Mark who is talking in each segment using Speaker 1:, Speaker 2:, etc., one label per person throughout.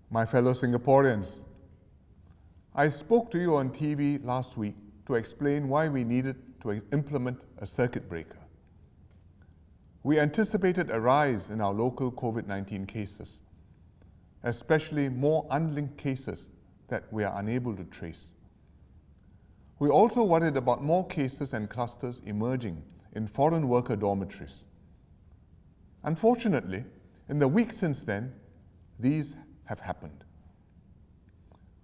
Speaker 1: My fellow Singaporeans, I spoke to you on TV last week to explain why we needed to implement a circuit breaker. We anticipated a rise in our local COVID-19 cases, especially more unlinked cases that we are unable to trace. We also worried about more cases and clusters emerging in foreign worker dormitories. Unfortunately, in the weeks since then, these have happened.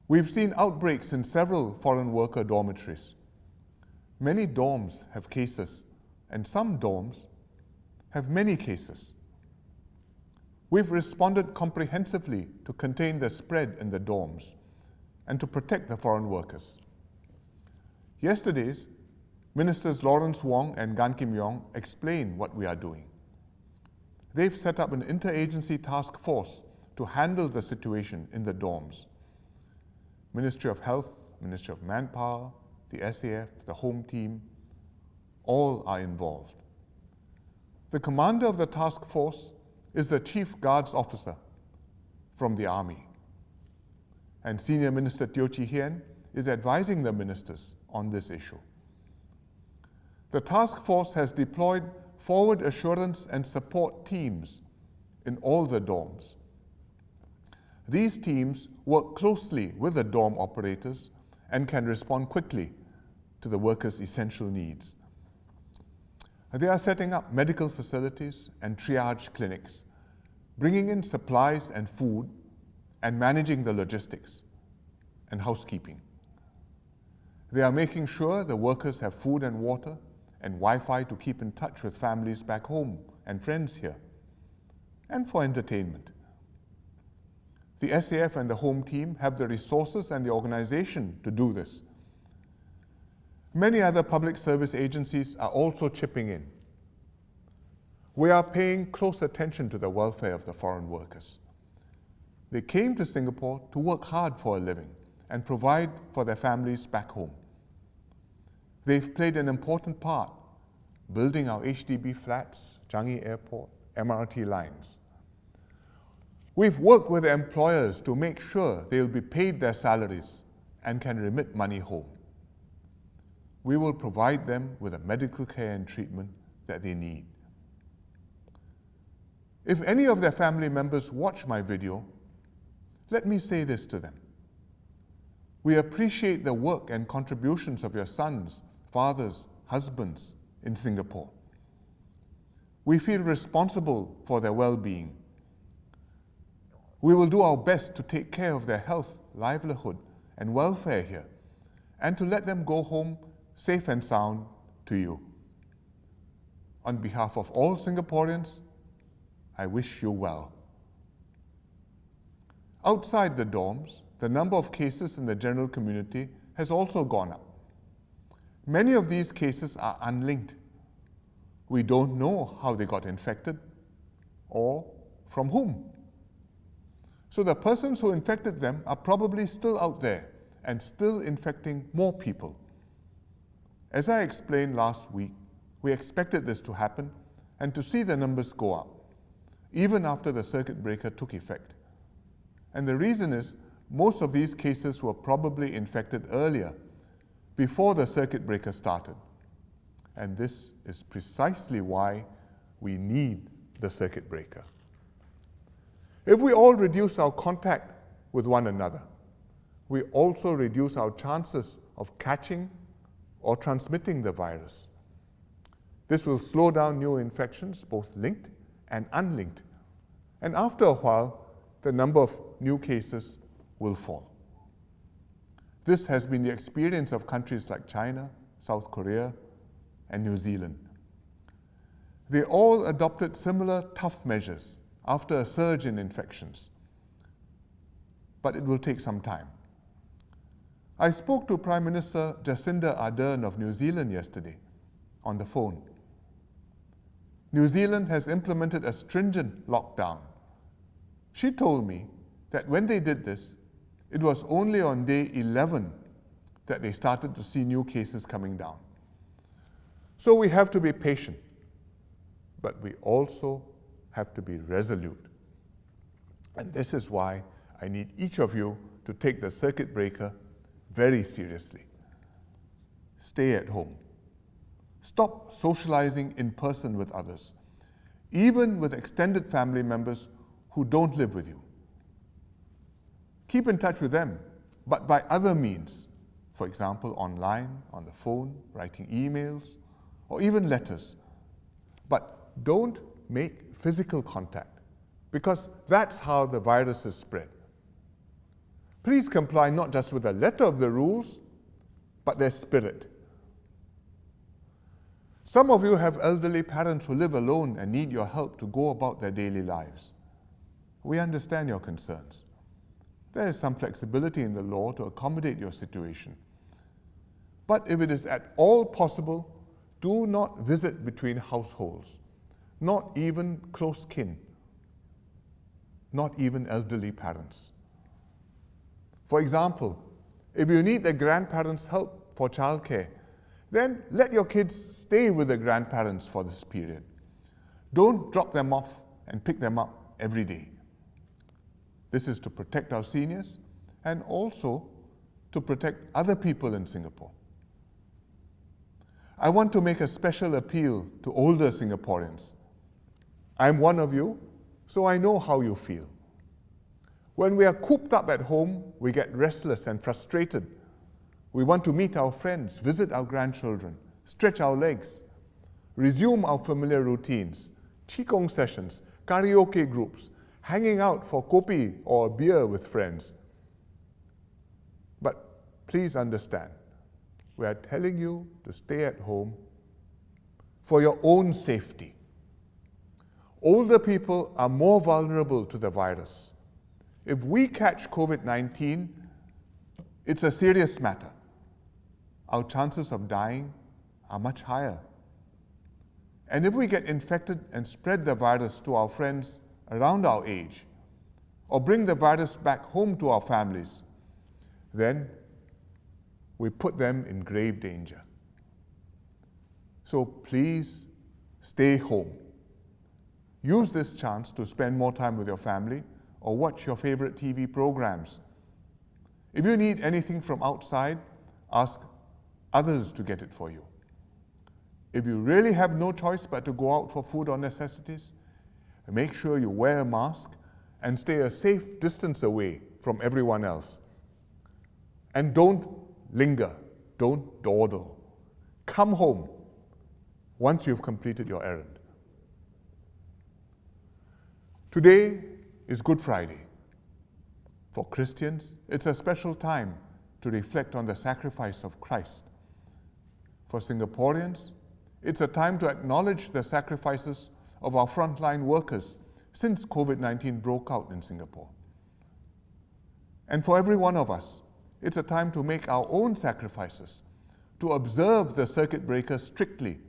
Speaker 1: We've seen outbreaks in several foreign worker dormitories. Many dorms have cases, and some dorms have many cases. We've responded comprehensively to contain the spread in the dorms and to protect the foreign workers. Yesterday, Ministers Lawrence Wong and Gan Kim Yong explained what we are doing. They've set up an interagency task force to handle the situation in the dorms. Ministry of Health, Ministry of Manpower, the SAF, the Home Team, all are involved. The commander of the task force is the Chief Guards Officer from the Army. And Senior Minister Teo Chee Hean is advising the ministers on this issue. The task force has deployed forward assurance and support teams in all the dorms. These teams work closely with the dorm operators and can respond quickly to the workers' essential needs. They are setting up medical facilities and triage clinics, bringing in supplies and food, and managing the logistics and housekeeping. They are making sure the workers have food and water and Wi-Fi to keep in touch with families back home and friends here, and for entertainment. The SAF and the Home Team have the resources and the organization to do this. Many other public service agencies are also chipping in. We are paying close attention to the welfare of the foreign workers. They came to Singapore to work hard for a living and provide for their families back home. They've played an important part building our HDB flats, Changi Airport, MRT lines. We've worked with the employers to make sure they'll be paid their salaries and can remit money home. We will provide them with the medical care and treatment that they need. If any of their family members watch my video, let me say this to them. We appreciate the work and contributions of your sons, fathers, husbands in Singapore. We feel responsible for their well-being. We will do our best to take care of their health, livelihood, and welfare here, and to let them go home safe and sound to you. On behalf of all Singaporeans, I wish you well. Outside the dorms, the number of cases in the general community has also gone up. Many of these cases are unlinked. We don't know how they got infected or from whom. So the persons who infected them are probably still out there and still infecting more people. As I explained last week, we expected this to happen and to see the numbers go up, even after the circuit breaker took effect. And the reason is, most of these cases were probably infected earlier, before the circuit breaker started. And this is precisely why we need the circuit breaker. If we all reduce our contact with one another, we also reduce our chances of catching or transmitting the virus. This will slow down new infections, both linked and unlinked. And after a while, the number of new cases will fall. This has been the experience of countries like China, South Korea, and New Zealand. They all adopted similar tough measures after a surge in infections. But it will take some time. I spoke to Prime Minister Jacinda Ardern of New Zealand yesterday on the phone. New Zealand has implemented a stringent lockdown. She told me that when they did this, it was only on day 11 that they started to see new cases coming down. So we have to be patient, but we also have to be resolute. And this is why I need each of you to take the circuit breaker very seriously. Stay at home. Stop socializing in person with others, even with extended family members who don't live with you. Keep in touch with them, but by other means, for example, online, on the phone, writing emails, or even letters. But don't make physical contact, because that's how the virus is spread. Please comply not just with the letter of the rules, but their spirit. Some of you have elderly parents who live alone and need your help to go about their daily lives. We understand your concerns. There is some flexibility in the law to accommodate your situation. But if it is at all possible, do not visit between households, not even close kin, not even elderly parents. For example, if you need the grandparents' help for childcare, then let your kids stay with the grandparents for this period. Don't drop them off and pick them up every day. This is to protect our seniors and also to protect other people in Singapore. I want to make a special appeal to older Singaporeans. I'm one of you, so I know how you feel. When we are cooped up at home, we get restless and frustrated. We want to meet our friends, visit our grandchildren, stretch our legs, resume our familiar routines, qigong sessions, karaoke groups, hanging out for kopi or a beer with friends. But please understand, we are telling you to stay at home for your own safety. Older people are more vulnerable to the virus. If we catch COVID-19, it's a serious matter. Our chances of dying are much higher. And if we get infected and spread the virus to our friends around our age, or bring the virus back home to our families, then we put them in grave danger. So please stay home. Use this chance to spend more time with your family or watch your favorite TV programs. If you need anything from outside, ask others to get it for you. If you really have no choice but to go out for food or necessities, make sure you wear a mask and stay a safe distance away from everyone else. And don't linger, don't dawdle. Come home once you've completed your errand. Today is Good Friday. For Christians, it's a special time to reflect on the sacrifice of Christ. For Singaporeans, it's a time to acknowledge the sacrifices of our frontline workers since COVID-19 broke out in Singapore. And for every one of us, it's a time to make our own sacrifices, to observe the circuit breaker strictly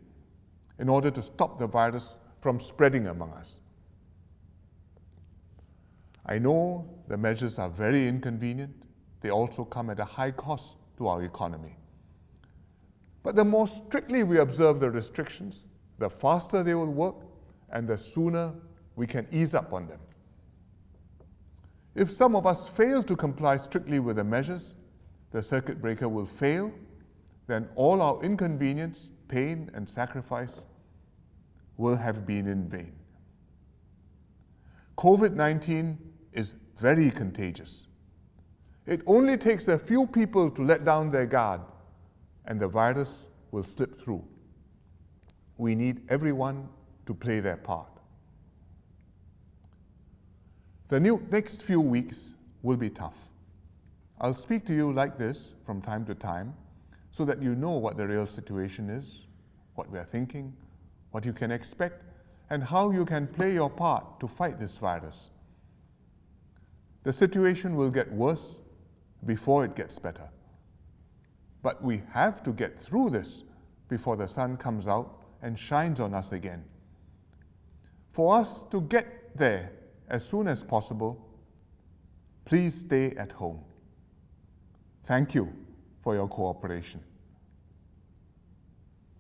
Speaker 1: in order to stop the virus from spreading among us. I know the measures are very inconvenient. They also come at a high cost to our economy. But the more strictly we observe the restrictions, the faster they will work and the sooner we can ease up on them. If some of us fail to comply strictly with the measures, the circuit breaker will fail, then all our inconvenience, pain, and sacrifice will have been in vain. COVID-19 is very contagious. It only takes a few people to let down their guard, and the virus will slip through. We need everyone to play their part. The next few weeks will be tough. I'll speak to you like this from time to time so that you know what the real situation is, what we are thinking, what you can expect, and how you can play your part to fight this virus. The situation will get worse before it gets better. But we have to get through this before the sun comes out and shines on us again. For us to get there as soon as possible, please stay at home. Thank you for your cooperation.